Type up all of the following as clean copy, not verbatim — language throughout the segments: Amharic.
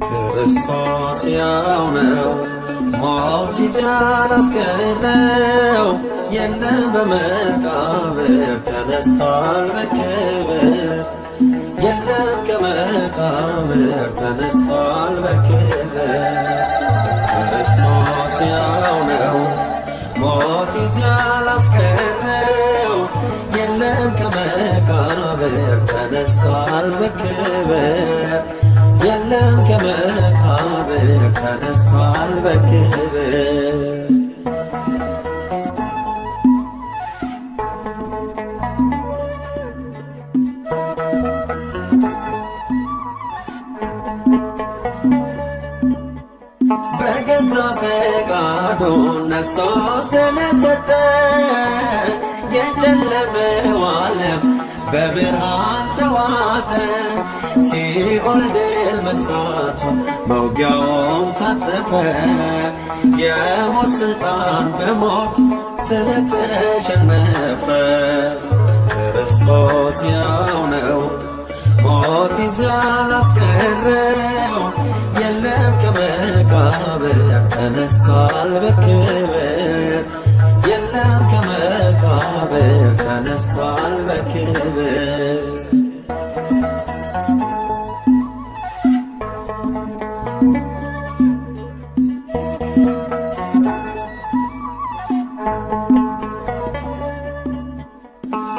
ክርስቶስ ያው ነው ሞት ያላስቀረው የለም በመቃብር ተነስቷል በክብር የለም ከመቃብር ተነስቷል በክብር ክርስቶስ ያው ነው ሞት ያላስቀረው የለም ከመቃብር ተነስቷል በክብር የለም ከመቃብር ተነስቷል በክብር በገዛ ፈቃዱ ነፍሶ ስለሰጠ የጨለመው ዓለም በብርሃን ተዋጠ ሲኦል ድል መንሳቱ መውጊያውም ታጠፈ የሞት ሥልጣን በሞት ስለተሸነፈ ክርስቶስ ያው ነው ሞት ያላስቀረው የለም ከመቃብር ተነስቷል በክብር የለም ከመቃብር ተነስቷል በክብር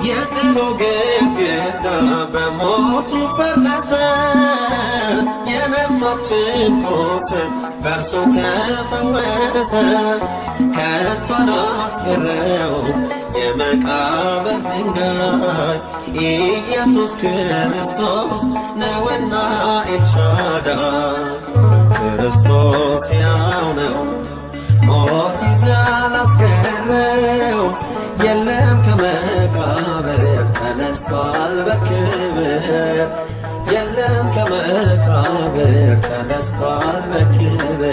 የጥሉ ግድግዳ በሞቱ ፈረሰ የነፍሳችን ቁስል በእርሱ ተፈወሰ ከቶ አላስቀረውም የመቃብር ድንጋይ ኢየሱስ ክርስቶስ ነውና ኤልሻዳይ ክርስቶስ ያው ነው ሞት ያላስቀረው የለም ከመቃብር ተነስቷል በክብር የለም ከመቃብር ተነስቷል በክብር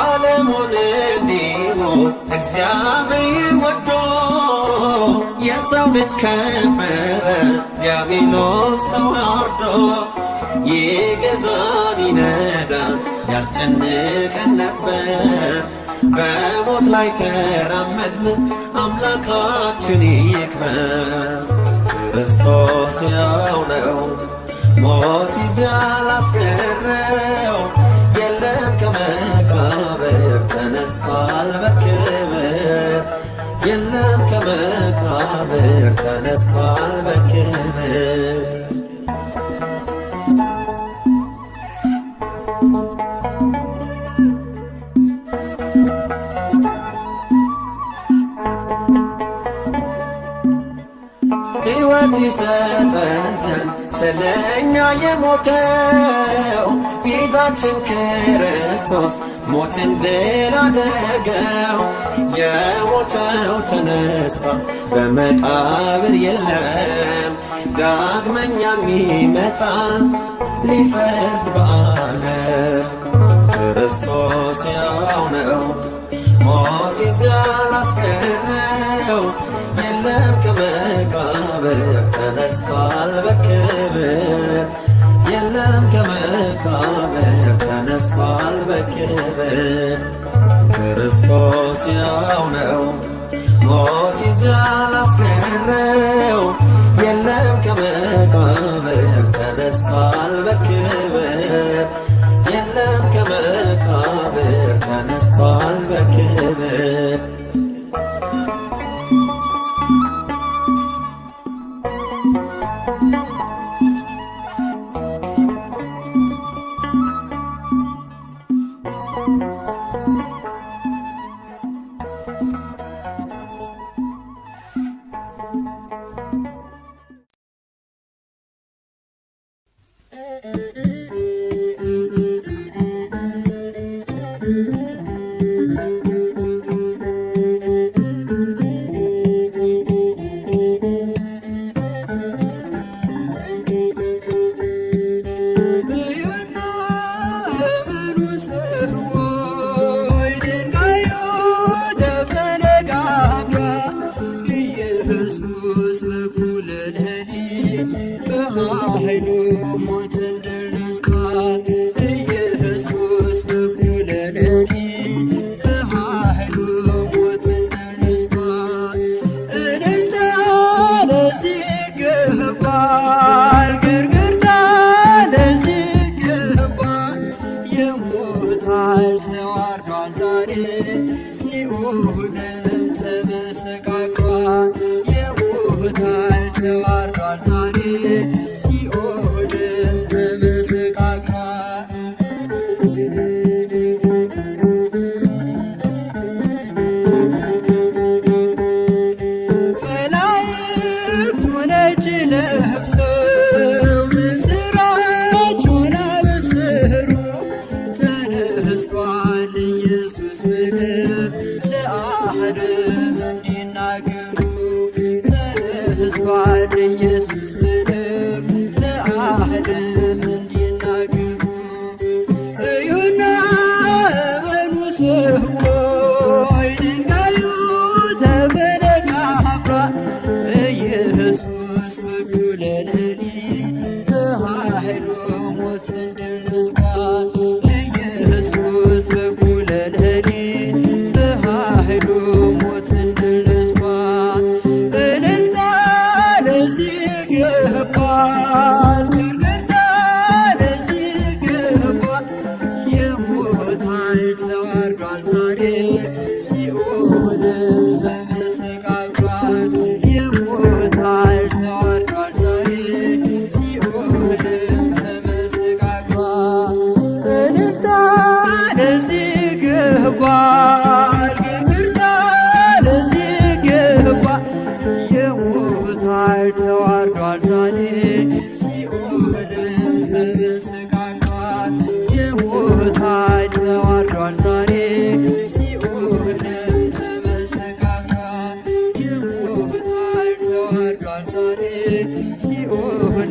ዓለሙን እንዲሁ እግዚአብሔር ወዶ የሰው ልጅ ከበረ ዲያብሎስ ተዋርዶ ይገዛን ይነዳን ያስጨንቀን ነበር በሞት ላይ ተራመድን አምላካችን ይክበር ክርስቶስ ያው ነው ሞት ያላስቀረው የለም ከመቃብር ተነስቷል በክብር የለም ከመቃብር ተነስቷል በክብር ሕይወት ይሰጠን ዘንድ ስለኛ የሞተው ቤዛችን ክርስቶስ ሞትን ድል አደረገው የሞተው ተነሳ በመቃብር የለም ዳግመኛም ይመጣል ሊፈርድ በዓለም ክርስቶስ ያው ነው ሞት ያላስቀረው የለም ከመቃብር ተነስቷል በክብር የለም ከመቃብር ተነስቷል በክብር ክርስቶስ ያው ነው ሞት ያላስቀረው የለም ከመቃብር ተነስቷል በክብር የለም ከመቃብር ተነስቷል በክብር የሙታን ተዋርዷል ዛሬ ሲኦልም ተመሰቃቅሏል። መላእክቱ ነጭ ለብሰው ምስራቹን አበሰሩ። ተነስቷል ኢየሱስ ብለው ለዓለም እንዲናገሩ። ተነስቷል ኢየሱስ ብለው ለዓለም እንዲናገሩ። እዩና እመኑ ሰዎች ድንጋዩ ተፈነቃቅሏል። ኢየሱስ በኩለ ሌሊት በኃይሉ ሞትን ድል ነስቷል። ኢየሱስ በኩለ ሌሊት በኃይሉ ሞትን ድል ነስቷል። እልልታ ለዚህ ይገባል፣ ግርግርታ ለዚህ ይገባል። የሞት ኃይል ተዋርዷል ዛሬ ሲኦልም ተመሰቃቅሏል። የሞት ኃይል ተዋርዷል ዛሬ ሲኦልም ተመሰቃቅሏል። እልልታ ለዚህ ይገባል፣ ግርግርታ ለዚህ ይገባል። የሞት ኃይል ተዋርዷል ዛሬ ሲኦልም ተመሰቃቅሏል። የሞት ኃይል ተዋርዷል ዛሬ ሲኦልም ተመሰቃቅሏል። የሞት ኃይል ተዋርዷል ዛሬ ሲኦልም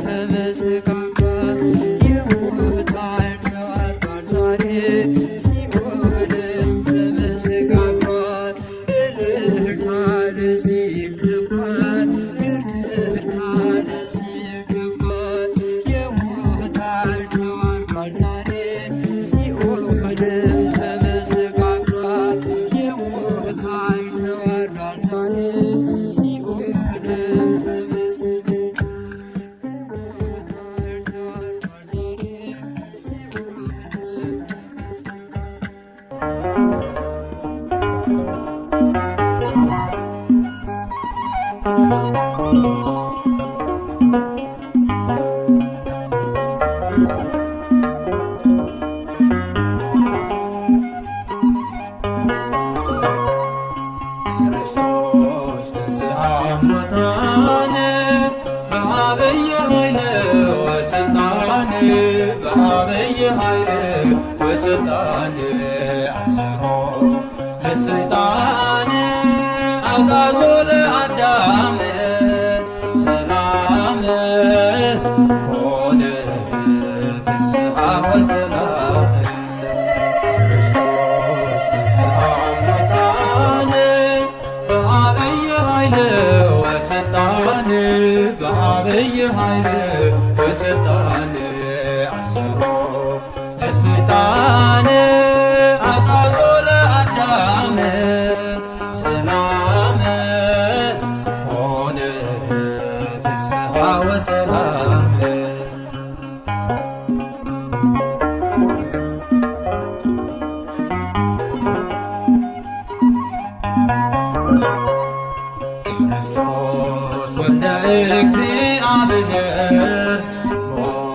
ተመሰቃቅሏል። የሞት ኃይል ተዋርዷል ዛሬ ሲኦልም ተመሰቃቅሏል። እልልታ ለዚህ ይገባል፣ ግርግርታ ለዚህ ይገባል። የሞት ኃይል ተዋርዷል ዛሬ ሲኦልም ተመሰቃቅሏል። የሞት ኃይል ተዋርዷል ዛሬ ሲኦልም ክርስቶስ ተንሥአ እሙታን በዐቢይ ኃይል ወሥልጣን በዐቢይ ኃይል ወሥልጣን አሰሮ ለሰይጣን አግዓዞ ለአዳም ሰላም ኮነ ፍስሐ ወሰላም። ክርስቶስ ተንሥአ እሙታን በዐቢይ ኃይል ወሥልጣን በዐቢይ ኃይል ወሥልጣን አሰሮ ለሰይጣን አግዓዞ ለአዳም ሰላም ኮነ ፍስሐ ወሰላም። ክርስቶስ ወልደ እግዚአብሔር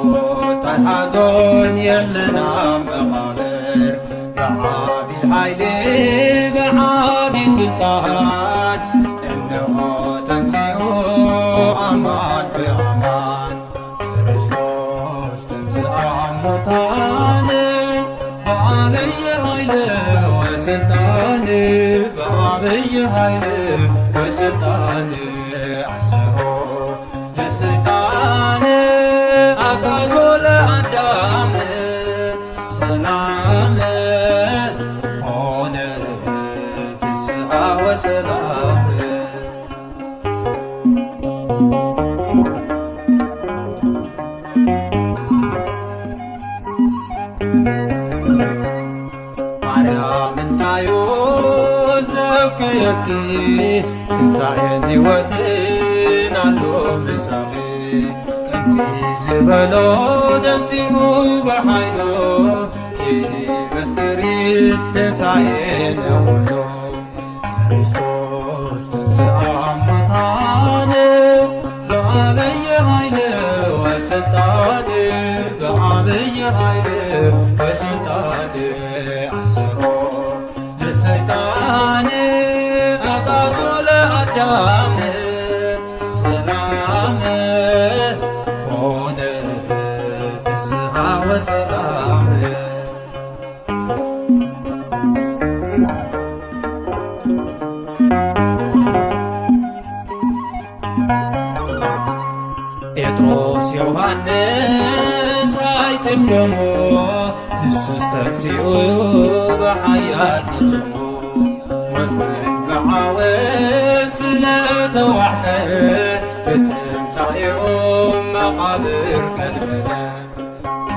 ሞት ሐዘን የለናም መቃብር በዐቢይ ኃይል በዐቢይ ሥልጣን እነሆ ተንሥኡ አማን በአማን። ክርስቶስ ተንሥአ እሙታን በዐቢይ ኃይል ወሥልጣን በዐቢይ ኃይል ወሥልጣን አሰሮ ለሰይጣን አግዓዞ ለአዳም ሰላም ኮነ ፍስሐ ወሰላም። ማርያም እንታዮ ዘብክየኪ ትንሣኤን ሕይወትን አሎ ምሳሌ ከምቲ ዝበሎ ተንሥኡ በኃይሉ ኪዲ መስክሪት ትንሣኤነ ኩሉ። ክርስቶስ ተንሥአ ኃይል በስልጣን አሰሮ ለሰይጣን አጋዞ ለአዳም ሰላም ኮነ ፍስሐ ወሰላም ጴጥሮስ ዮሐንስ አይትልከሙ ንሱስ ተንሥኡ በኃያል ቅጽሙ ሞትን ብዓወት ስለተዋሕተ ብትንሣኤኦም መቓብር ገልበለ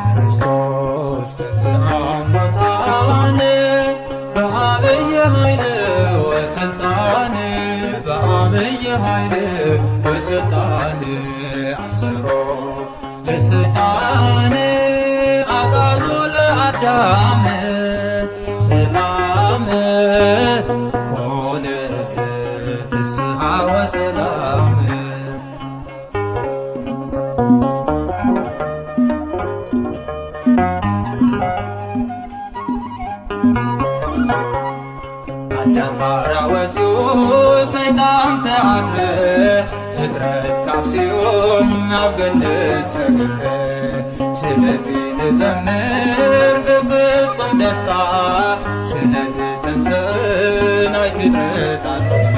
ክርስቶስ ተንሥአ እሙታን በዓብይ ኃይል ወስልጣን በዓብይ ኃይል ወስልጣን አሰሮ ለሰይጣን አጋዞ ለአዳም ሰላም ኮነ ፍስሐ ወሰላም አዳም ሐራ ወፂኡ ሰይጣን ተአስረ ፍጥረት ካብ ሲኦል ናብ ገነት ሰገረ ስለዚህ ንዘምር ብፍጹም ደስታ ስለዚ ተንሥእ ናይ ፍጥረታት ዜና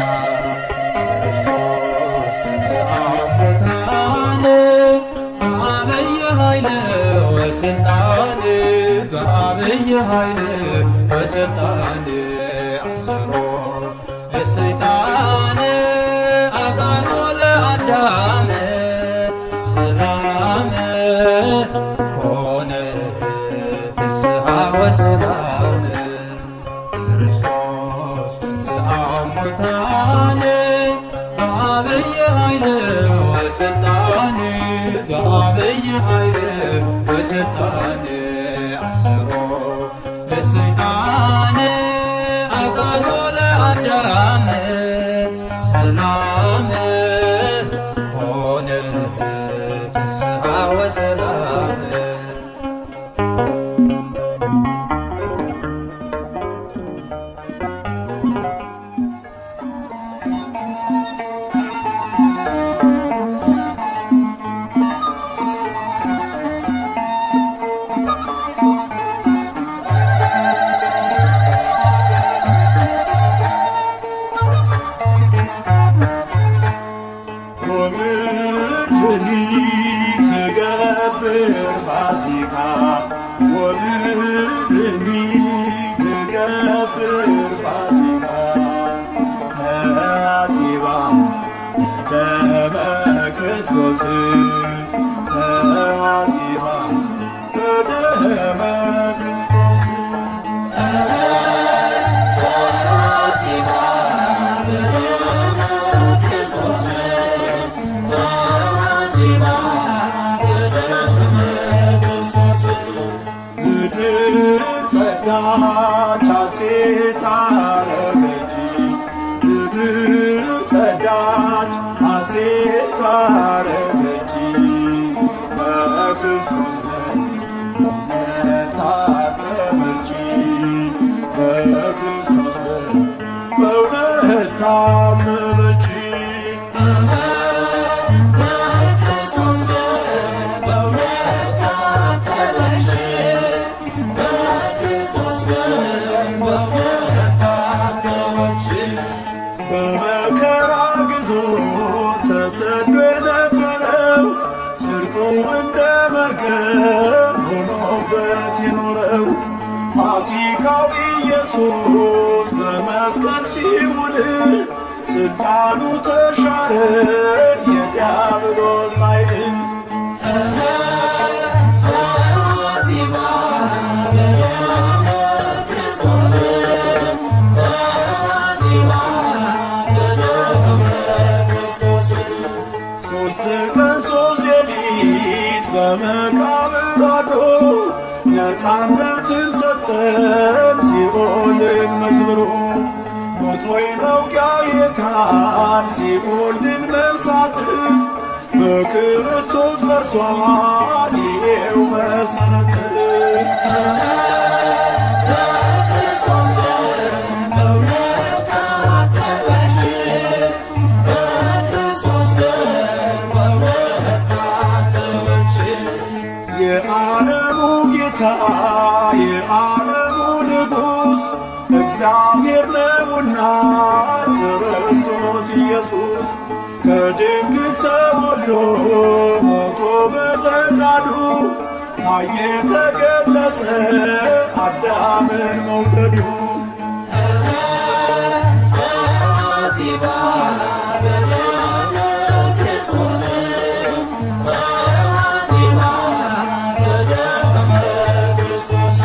ክርስቶስ ተንሥአ እሙታን በዓብይ ኃይል ወስልጣን በዓብይ ኃይል ወስልጣን አሰሮ ለሰይጣን አጋዞ ለአዳም ሰላም ኮነ ፍስሐ ወሰላም ክርስቶስ ተንሥአ እሙታን በዓብይ ኃይል ወስልጣን በዓብይ ኃይል ወስልጣን አሰሮ ለሰይጣን አጋዞ ለአዳም ሰላም ኮነ ፍስሐ ወሰላም ፋሲካ ወምድኒ ትገብር ፋሲካ ተአጺባ ደመ ክርስቶስ ተአጺባ በደመ ክርስቶስ ተአጺባ በደመ ክርስቶስ ተአጺባ ምድር ጸዳች ሐሴት አረገች ምድር ጸዳች ሐሴት አረገች በክርስቶስ በእውነት ታጠበች በክርስቶስ በእውነት ታጠበች በመከራ ግዞት ተሰዶ የነበረው ጽድቁ እንደ መርገም ሆኖበት የኖረው ፋሲካው ኢየሱስ በመስቀል ሲውል ስልጣኑ ተሻረ የዲያብሎስ ኃይል ሶስት ቀን ሶስት ሌሊት በመቃብር አድሮ ነፃነትን ሰጠን ሲኦልን መዝብሮ ሞት ሆይ መውጊያ የካን ሲኦል ድል መንሳት በክርስቶስ ፈርሷል ይሄው መሰረት በክርስቶስ ደም በእውነት ታጠበች በክርስቶስ ደም በእውነት ታጠበች። የዓለሙ ጌታ የዓለሙ ንጉሥ እግዚአብሔር ነውና ክርስቶስ ኢየሱስ ከድንግል ተወልዶ ሞቶ በፈቃዱ ታየ ተገለጸ አዳምን መውደዱ። ተዋሲባ በደመ ክርስቶስ ተዋሲባ በደመ ክርስቶስ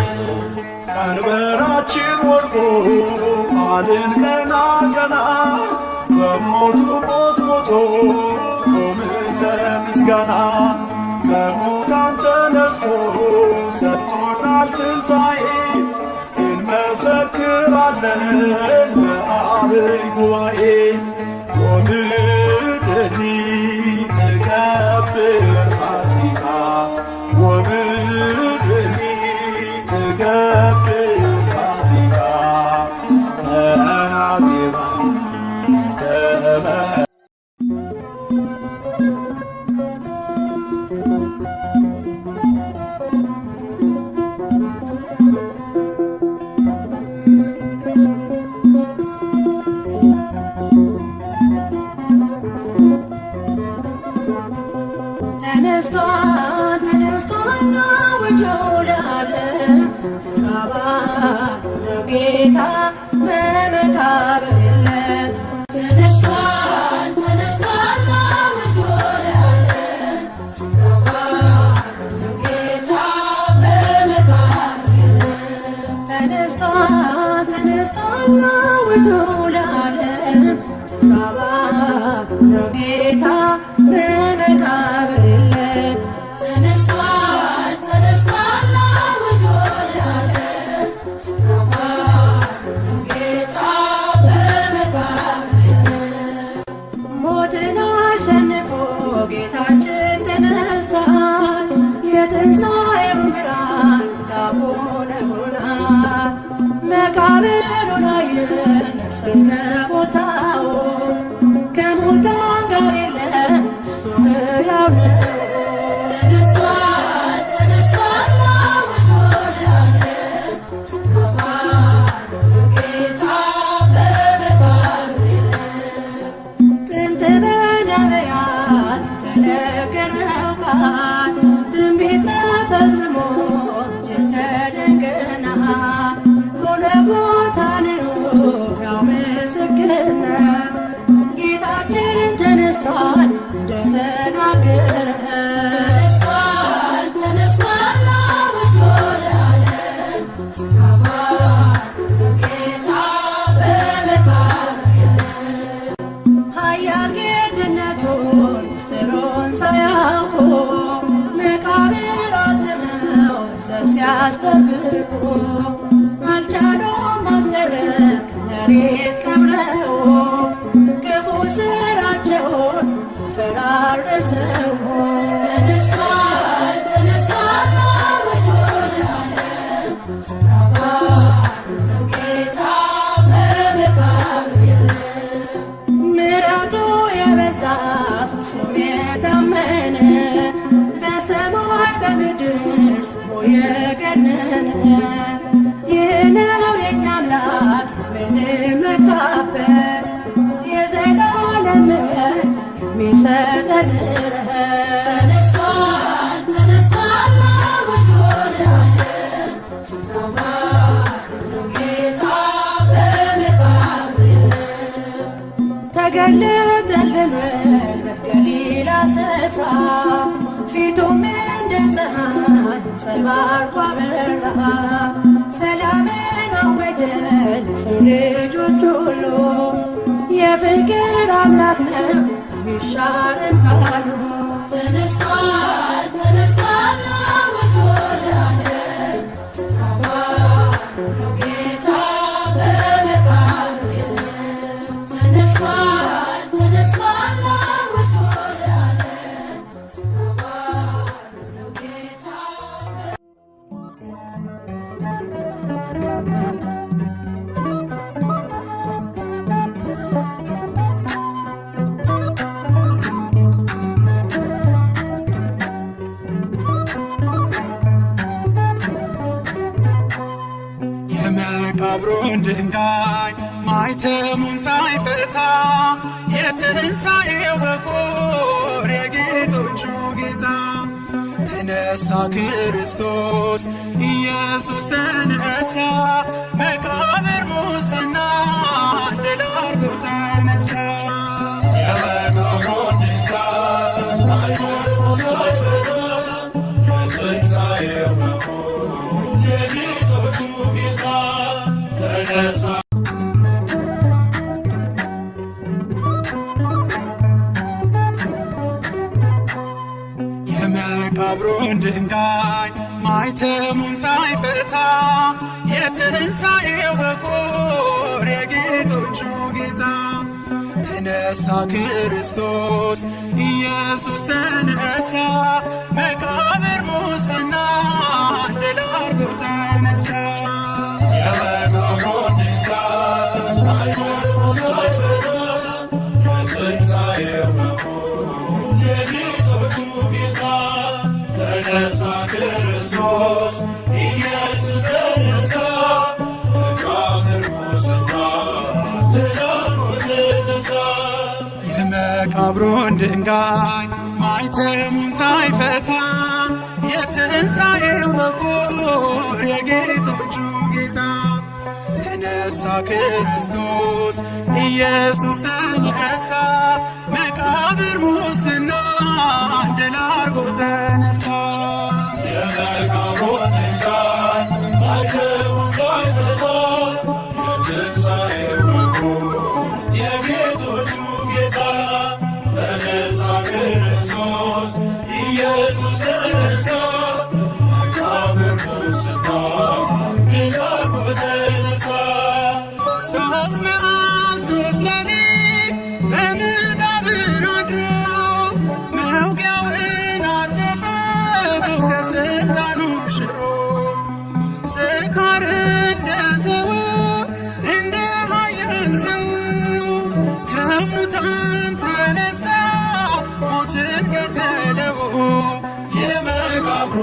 ቀንበራችን ወድቆ አልን ቀና ቀና በሞቱ ሞት ሞቶ ቆምን ለምስጋና ከሙታን ተነስቶ ሰጥቶናል ትንሣኤ እንመሰክራለን በአብይ ጉባኤ ወምድኒ ትገብር ፋሲካ ወምድኒ ትገብር ፋሲካ ተአዜባ ተነስቷል ተነስቷል ወጆላለ ስፍራ ጌታ በመቃብር የለም። ተነስቷል ተነስቷል ወጆላለ ስፍራ ጌታ በመቃብር የለም። ተነስቷል ተነስቷል ወጆላለ ስፍራ ጌታ በመቃብር የለም። ተነስቷል ተነስቷል ወጆላለ ስፍራ ጌታ በመቃብር የለም። ሞትን አሸንፎ ጌታችን ተነስቷል። የትንሣኤው ብርሃን ዳቦነ ሆኗል። መቃብሩን አየን ነፍሰን ከቦታው ከሙታን ጋር የለም እሱ ሕያው ነው። ተነስቷል ተነስቷል ወጆላለ ስፍራ ጌታ በመቃብር የለም። ጥንት በነቢያት የተነገረው ቃል ትንቢት ተፈጽሞ እጅግ ተደንቀናል። ጎልጎታ ነው ሕያው ምስክር ነው። ጌታችን ተነስቷል እንደተናገረ ተነስቷል ተነስቷል ወጆላለ ስፍራ ጌታ በመቃብር የለም። ኃያል ጌትነቱን ምስጢሩን ሳያውቁ መቃብር አትመው ዘብ ሲያስጠብቁ አልቻሉም ማስቀረት ከመሬት ቀብረው ክፉ ስራቸውን ፈራረሰው። ተነስቷል ተነስቷል ወጆላለ ስፍራ ጌታ በመቃብር የለም። ምሕረቱ የበዛ ፍጹም የታመነ በሰማይ በምድር ስሙ የገነነ ይህ ነው የእኛ አምላክ የምንመካበት የዘላለም የሚሰጠን ረፍት። ተነስቷል ተነስቷል ወጆላለ ስፍራ ጌታ በመቃብር የለም። ተገለጠልን በገሊላ ስፍራ ፊቱም እንደ ፀሐይ አንጸባርቆ አበራ። ሰላምን አወጀ ለሰው ልጆች ሁሉ የፍቅር አምላክ ነው ይሻረን ካሉ። ተነስቷል ተነስቷል ወጆላለ ስፍራ ጌታ በመቃብር የለም። ተነስቷል ተነስቷል ወጆላለ ስፍራ ጌታ ድንጋይ ማኅተሙን ሳይፈታ የትንሣኤው በኩር የጌቶቹ ጌታ ተነሳ ክርስቶስ ኢየሱስ ተነሳ መቃብር ሙስና ድል አድርጎ ተነሳ። የመቃብሩን ድንጋይ ማኅተሙን ሳይፈታ የትንሣኤው በኩር የጌቶቹ ጌታ ተነሳ። የመቃብሩን ድንጋይ ማኅተሙን ሳይፈታ የትንሣኤው በኩር የጌቶቹ ጌታ ተነሳ ክርስቶስ ኢየሱስ ተነሳ መቃብር ሙስና ድል አድርጎ ተነሳ። የመቃብሩን ድንጋይ ማኅተሙን ሳይፈታ የትንሣኤው በኩር የጌቶቹ ጌታ ተነሳ ክርስቶስ ኢየሱስ ተነሳ መቃብር ሙስና ድል አድርጎ ተነሳ። የመቃብሩን ድንጋይ ማኅተሙን ሳይፈታ የትንሣኤው በኩር የጌቶቹ ጌታ ተነሳ ክርስቶስ ኢየሱስ ተነሳ መቃብር ሙስና ድል አድርጎ ተነሳ። የመቃብሩን ድንጋይ ማኅተሙን ሳይፈታ የትንሣኤው በኩር የጌቶቹ ጌታ ተነሳ ክርስቶስ ኢየሱስ ተነሳ መቃብር ሙስና ድል አድርጎ ተነሳ። ሦስት መዓልት ሦስት ሌሊት በመቃብር አድሮ መውጊያውን አጠፋው ከሥልጣኑ ሽሮ ስካር እንደተወ እንደ ኃያል ሰው ከሙታን ተነሳ ሞትን ገደለው። የመቃብሩ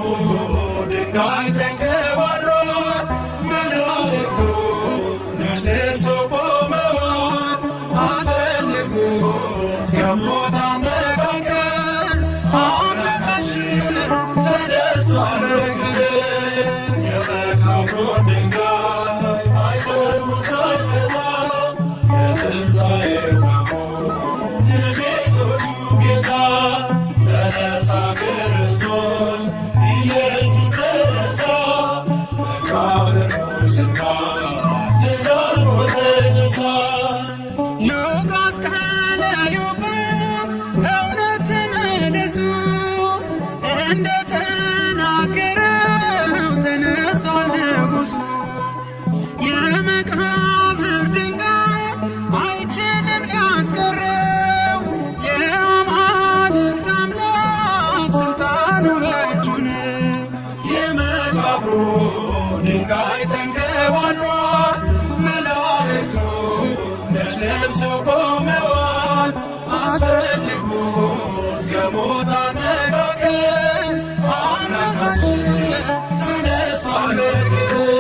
ድንጋይ ተንከባሏል መላእክቱ ነጭ ለብሰው ቆመዋል አስፈልጉት ከሙታን መካከል አምላካችን ተነስቷል በክብር። የመቃብሩን ድንጋይ ማኅተሙን ሳይፈታ የትንሣኤው በኩር የጌቶቹ ጌታ ተነሳ ክርስቶስ ኢየሱስ ተነሳ መቃብር ሙስና ድል አድርጎ ተነሳ። ሉቃስ ከለዮጳ በእውነት ተመለሱ እንደተናገረው ተነስቷል ንጉሡ። የመቃብር ድንጋይ አይችልም ሊያስቀረው የአማልክት አምላክ ሥልጣኑ በእጁ ነው። የመቃብሩ ድንጋይ ተንከባሏል መላእክቱ ነጭ ለብሰው ቆመዋል አስፈልጉት ከሙታን መካከል አምላካችን ተነስቷል በክብር።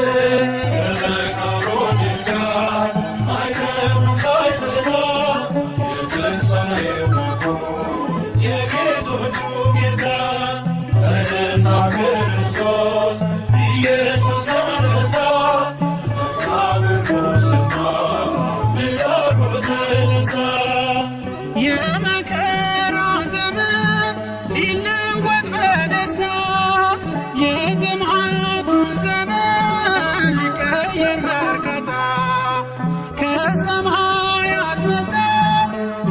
የመቃብሩን ድንጋይ ማኅተሙን ሳይፈታ የትንሣኤው በኩር የጌቶቹ ጌታ ተነሳ ክርስቶስ ኢየሱስ ተነሳ መቃብር ሙስና ድል አድርጎ ተነሳ። የመከራ ዘመን ሊለወጥ በደስታ የጥማቱን ዘመን ሊቀየር በእርካታ ከሰማያት መጣ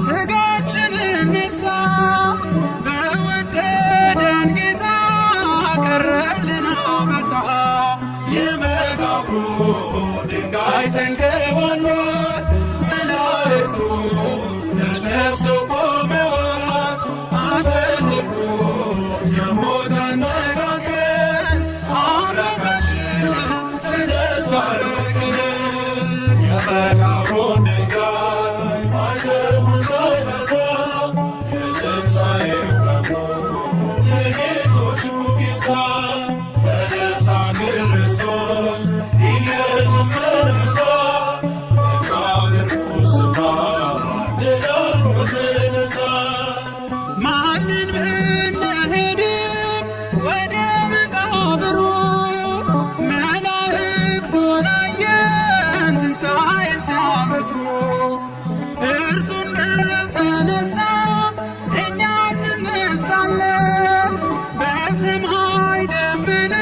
ሥጋችንን ነሣ በወደደን ጌታ ቀረልን አበሳ። የመቃብሩ ድንጋይ ተንከባሏል መላእክቱ ነጭ ለብሰው ቆመዋል አስፈልጉት ከሙታን መካከል አምላካችን ተነስቷል በክብር። የመቃብሩን ድንጋይ ማኅተሙን ሳይፈታ የትንሣኤው በኩር የጌቶቹ ጌታ ተነሳ ክርስቶስ ኢየሱስ ተነሳ ተነሳ። ማንን ብንሄድም ወደ መቃብሩ መላእክቱን አየን ትንሣኤ ሲያበስሩ። እርሱ እንደተነሳ እኛ እንነሳለን በሰማይ ደመና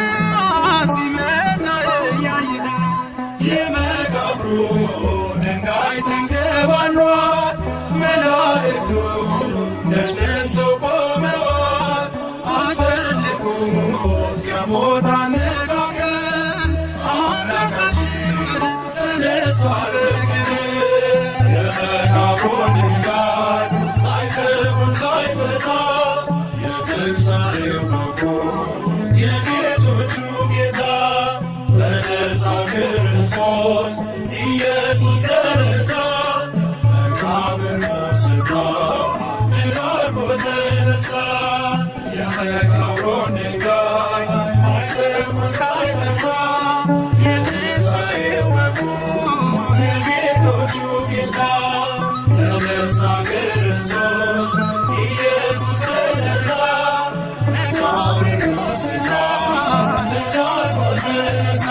ሲመጣ እያየን። የመቃብሩ ድንጋይ ተንከባሏል፣ መላእክቱ ነጭ ለብሰው ቆመዋል። አስፈልጉት ከሞት አነቃቀን፣ አምላካችን ተነስቷል በክብር። የመቃብሩን ድንጋይ ማዕተቡን ሳይፈታ የትንሣኤው በኩር የጌቶቹ ጌታ ተነሳ ክርስቶስ ኢየሱስ ተነሳ። መቃብር በስፍራው ድል አድርጎ ተነሳ። የመቃብሩን ድንጋይ ማዕተቡን ሳይፈታ የትንሣኤው በኩር የጌቶቹ ጌታ ተነሳ ክርስቶስ ኢየሱስ ተነሳ። መቃብር በስፍራው ድል አድርጎ ተነሳ።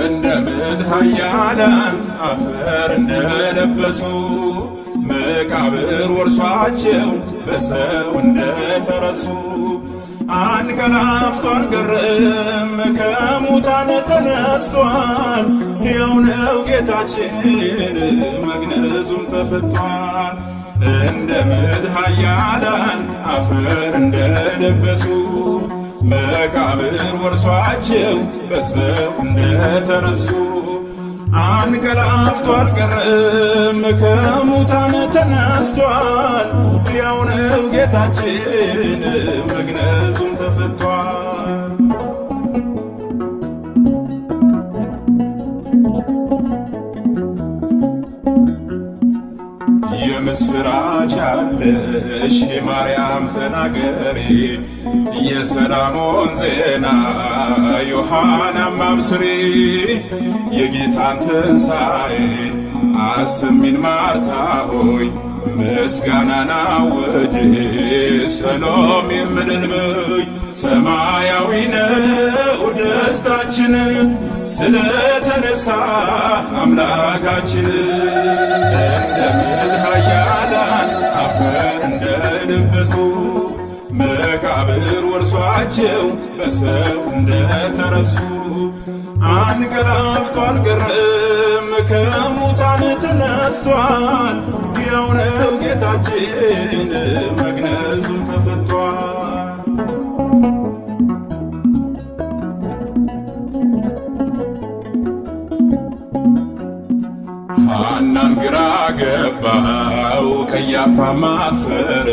እንደ ምድር ኃያላን አፈር እንደለበሱ መቃብር ወርሷቸው በሰው እንደተረሱ አንቀላፍቶ አልቀረም ከሙታን ተነስቷል። ሕያው ነው ጌታችን መግነዙም ተፈቷል። እንደ ምድር ኃያላን አፈር እንደለበሱ መቃብር ወርሷቸው በሰው እንደተረሱ አንቀላፍቶ አልቀረም ከሙታን ተነስቷል። ሕያው ነው ጌታችን መግነዙም ተፈቷል። የምስራች ያለሽ የማርያም ተናገሪ የሰላሙን ዜና ዮሐናም አብስሪ። የጌታን ትንሣኤ አሰሚን ማርታ ሆይ ምስጋናን አውጅ ሰሎም የምንልምይ ሰማያዊ ነው ደስታችን ስለተነሳ አምላካችን። እንደ ምድር ኃያላን አፈር እንደለበሱ መቃብር ወርሷቸው በሰው እንደተረሱ አንቀላፍቶ አልቀረም ከሙታን ተነስቷል። ሕያው ነው ጌታችን መግነዙም ተፈቷል። ሐናን ግራ ገባው ቀያፋም አፈረ።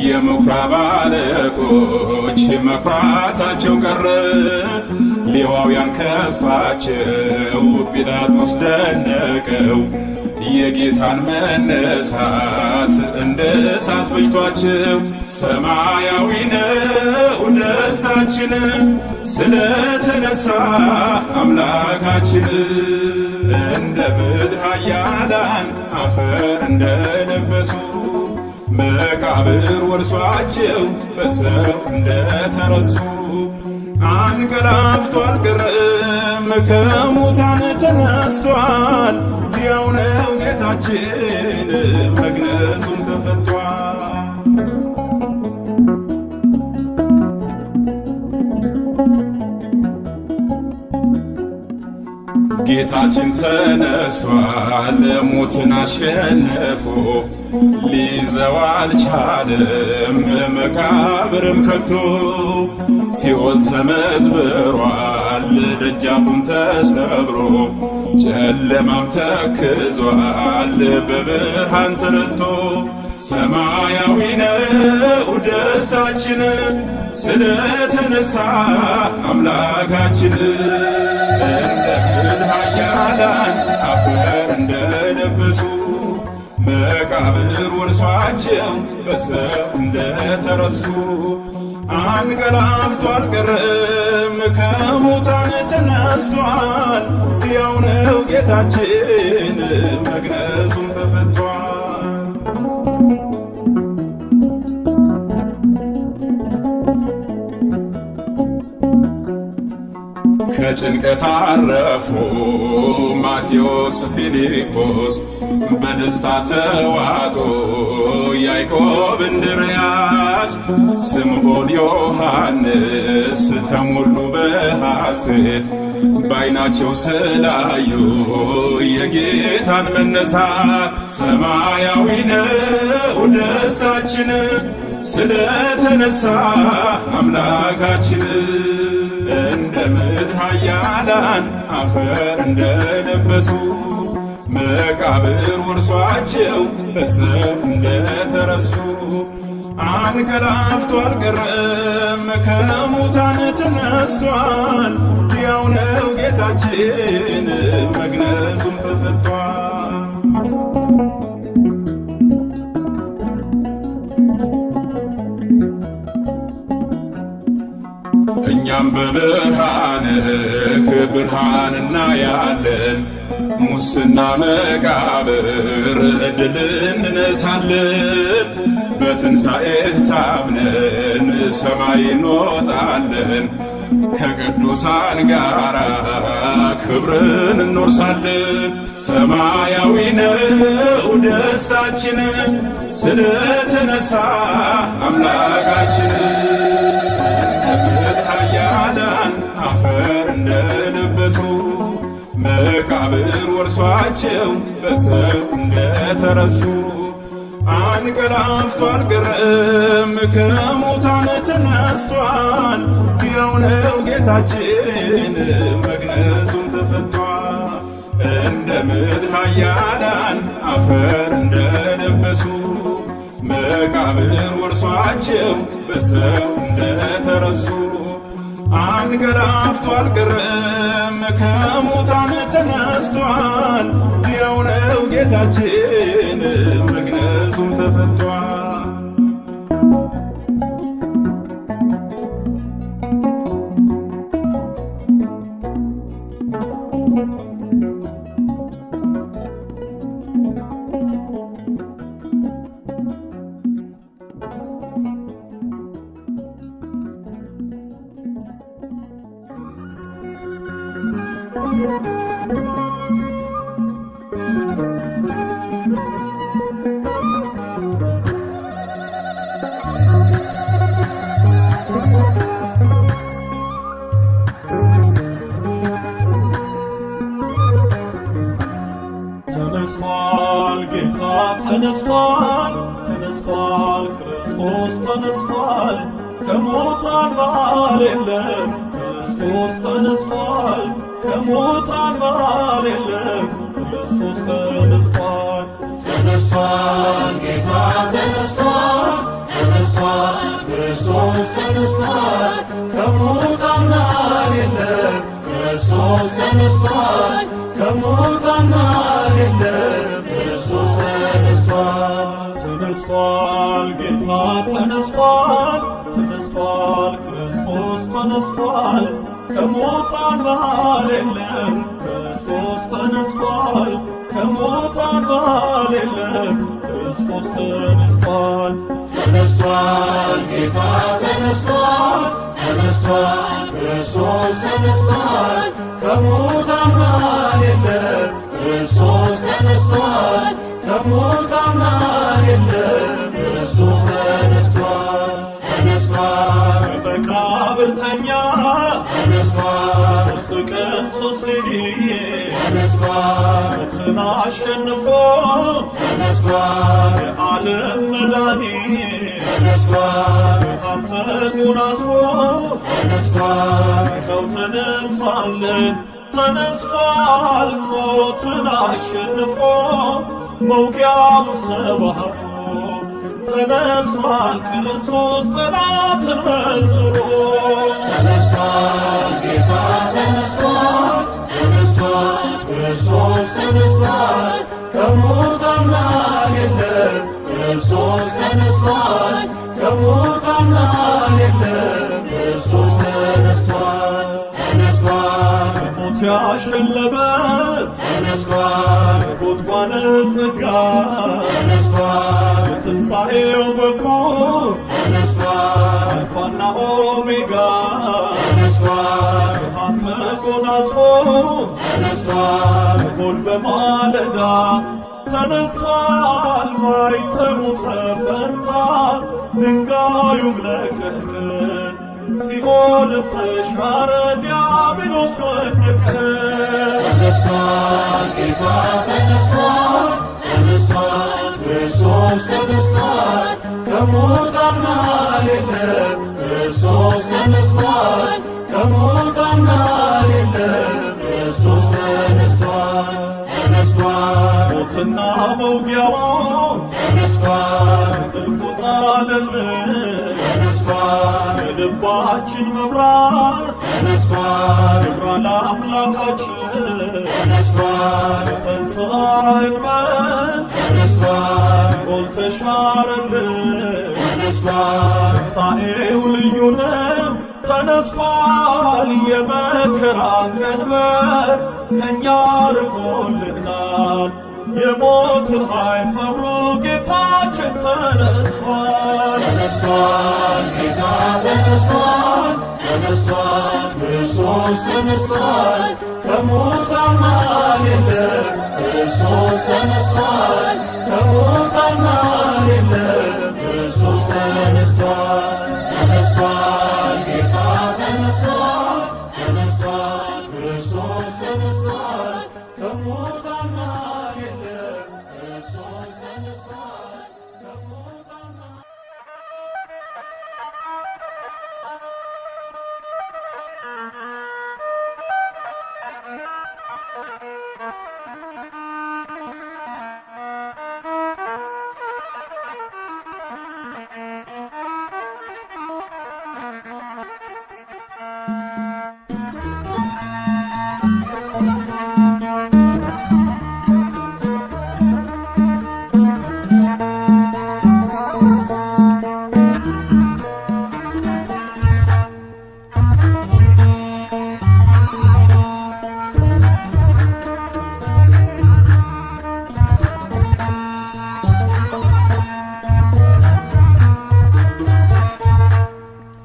የምኵራብ አለቆች መኩራታቸው ቀረ። ሌዋውያን ከፋቸው ጲላጦስ ደነቀው። የጌታን መነሳት እንደ እሳት ፈጅቷቸው ሰማያዊ ነው ደስታችን ስለተነሳ አምላካችን። እንደ ምድር ኃያላን አፈር እንደለበሱ መቃብር ወርሷቸው በሰው እንደተረሱ አንቀላፍቶ አልቀረም ከሙታን ተነስቷል። ሕያው ነው ጌታችን መግነዙም ተፈቷል። ጌታችን ተነስቷል ሞትን አሸንፎ ሊይዘው አልቻለም መቃብርም ከቶ ሲኦል ተመዝብሯል ደጃፉም ተሰብሮ ጨለማም ተክዟል በብርሃን ተረቶ ሰማያዊ ነው ደስታችን ስለተነሳ አምላካችን እንደ ምድር ኃያላን አፈር እንደለበሱ መቃብር ወርሷቸው በሰፍ እንደተረሱ አንቀላፍቶ አልቀረም ከሙታን ተነስቷል ሕያው ነው ጌታችን መግነዙም ተፈቷል። ከጭንቀት አረፉ ማቴዎስ ፊልጶስ በደስታ ተዋጦ ያዕቆብ እንድርያስ ስምዖን ዮሐንስ ተሞሉ በሐሴት በዓይናቸው ስላዩ የጌታን መነሳት ሰማያዊ ነው ደስታችን ስለተነሳ አምላካችን እንደ ምድር ኃያላን አፈር እንደለበሱ መቃብር ወርሷቸው በሰፍ እንደተረሱ አንቀላፍቶ አልቀረም ከሙታን ተነስቷል ሕያው ነው ጌታችን መግነዙም ተፈቷል። እኛም በብርሃንህ ብርሃን እናያለን ሙስና መቃብር ድል እንነሳለን በትንሣኤህ ታምነን ሰማይ እንወጣለን ከቅዱሳን ጋራ ክብርን እንወርሳለን ሰማያዊ ነው ደስታችን ስለተነሳ አምላካችን ኃያላን አፈር እንደለበሱ መቃብር ወርሷቸው በሰፍ እንደተረሱ አንቀላፍቶ አልቀረም ከሙታን ተነስቷል ሕያው ነው ጌታችን መግነዙም ተፈቷል። እንደ ምድር ኃያላን አፈር እንደለበሱ መቃብር ወርሷቸው በሰፍ እንደተረሱ አንቀላፍቶ አልቀረም ከሙታን ተነስቷል ሕያው ነው ጌታችን መግነዙም ተፈቷል። ተነስቷል ጌታ ተነስቷል ተነስቷል ክርስቶስ ተነስቷል ከሙታን መሃል የለም ክርስቶስ ተነስቷል ከሙታን መሃል የለም ክርስቶስ ተነስቷል ተነስቷል ጌታ ተነስቷል ተነስቷል ክርስቶስ ተነስቷል ከሙታን መሃል የለም ክርስቶስ ተነስቷል ከሙታን መሃል የለም ክርስቶስ ተነስቷል ተነስቷል ጌታ ተነስቷል ተነስቷል ክርስቶስ ተነስቷል ከሙታን መሃል የለም ክርስቶስ ተነስቷል ከሙታን መሃል የለም ክርስቶስ ተነስቷል ተነስቷል ጌታ ተነስቷል ተነስቷል ክርስቶስ ተነስቷል ከሙታን መሃል የለም ክርስቶስ ተነስቷል ከሙታን መሃል የለም ክርስቶስ ተነስቷል ተነስቷል በመቃብር ተኛ ተነስቷል ሦስት ቀን ሶስት ሌሊት ተነስቷል ሞትን አሸንፎ ተነስቷል የዓለም መድኃኒት ተነስቷል አንተ ጎናጽፎ ተነስቷል ይኸው ተነሳልን ተነስቷል ሞትን አሸንፎ መውጊያው ሰባብሮ ተነስቷል ክርስቶስ ጠላትን መዝብሮ ተነስቷል ጌታ ተነስቷል ተነስቷል ክርስቶስ ተነስቷል ከሙታን መሃል የለም ክርስቶስ ተነስቷል ከሙታን መሃል የለም ክርስቶስ ተነስቷል ተነስቷል ሞት ያሸለበት ተነስቷል ቁጥቋነ ጸጋ ተነስቷል የትንሣኤው በኩር ተነስቷል አልፋና ኦሜጋ ተነስቷል አንተ ጎናጽፎ ተነስቷል እሁድ በማለዳ ተነስቷል ማይተሙ ተፈታ ድንጋዩም ለቀቀ ሲኦልም ተሻረ ዲያብሎስ ወደቀ ተነስቷል ጌታ ተነስቷል ተነስቷል ክርስቶስ ተነስቷል ከሙታን መሃል የለም ክርስቶስ ተነስቷል ከሙታን መሃል የለም ክርስቶስ ተነስቷል ተነስቷል ሞትና መውጊያውን ተነስቷል ጥልቁ ጣለልን ተነስቷል የልባችን መብራት ተነስቷል ይብራ ለአምላካችን ተነስቷል ተንሥአ እንበል ተነስቷል ሲኦል ተሻረልን ተነስቷል ትንሣኤው ልዩ ነው ተነስቷል የመከራን ቀንበር ከእኛ ርቆልናል የሞትን ኃይል ሰብሮ ጌታችን ተነስቷል ተነስቷል ጌታ ተነስቷል ተነስቷል ክርስቶስ ተነስቷል ከሙታን መሃል የለም ክርስቶስ ተነስቷል ከሙታን መሃል የለም ክርስቶስ ተነስቷል ተነስቷል ጌታ ተነስቷል ተነስቷል ክርስቶስ ተነስቷል ከሙታን መሃል የለም ክርስቶስ ተነስቷል ከሙታን መሃል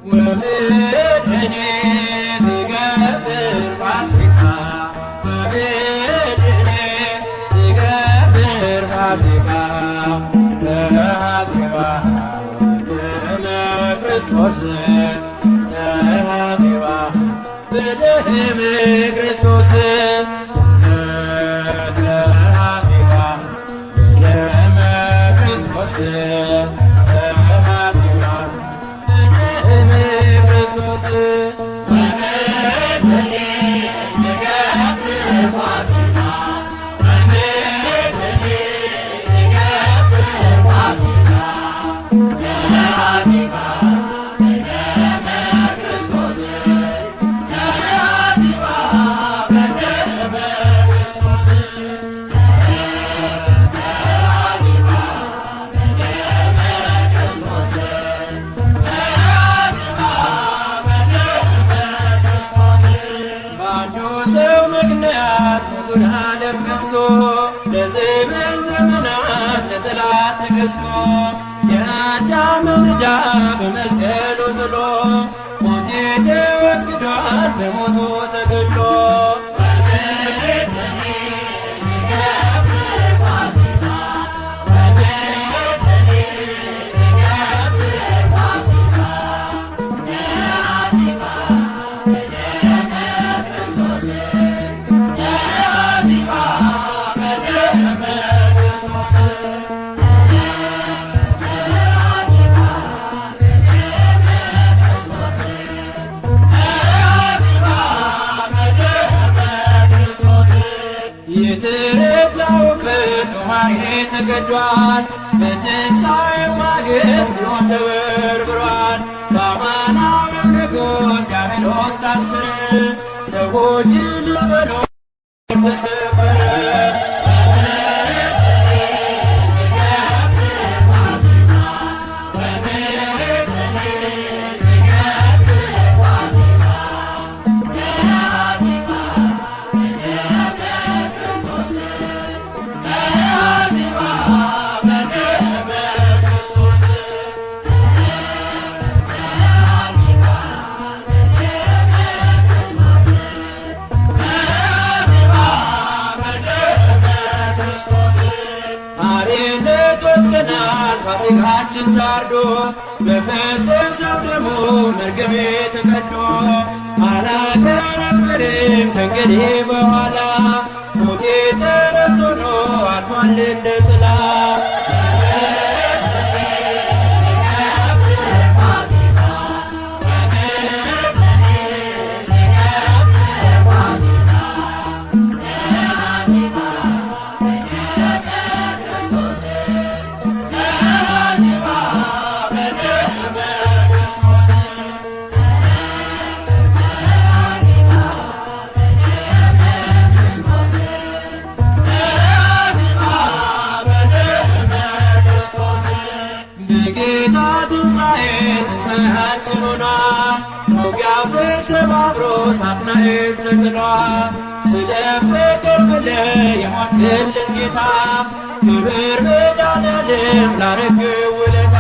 ወምድኔ ትገብር ፋሲካ ወምድኔ ትገብር ፋሲካ ተሐስባ በደመ ክርስቶስ ተሐስባ በደመ ክርስቶስ ተሐስባ በደመ ክርስቶስ ለዘመን ዘመናት ለጠላት ተገዝቶ የአዳምን ዕዳ በመስቀሉ ጥሎ ሞት ተወግዷል በሞቱ ተገድሎ የተረዳውበት ጦማሬ ተገዷል። በትንሣኤው ማግስት ሲሆን ተበርብሯል። በአማናዊው ንጉሥ ዲያብሎስ ታሰረ። ሰዎችን በሎ ተሰበረ። ፋሲካችን ታርዶ በፈሰሰው ደሙ መርገሜ ተቀዶ አላከረከርም ከእንግዲህ በኋላ ሞቴ ተረት ሆኖ አልፏል እንደ ጥላ። በጌታ ትንሣኤ ትንሣኤያችን ሆኗል። መውጊያው ተሰባብሮ ሳጥናኤል ተጥሏል። ስለ ፍቅር ብለህ የሞትክልን ጌታ ክብር መድኃኔዓለም ላረግህ ውለታ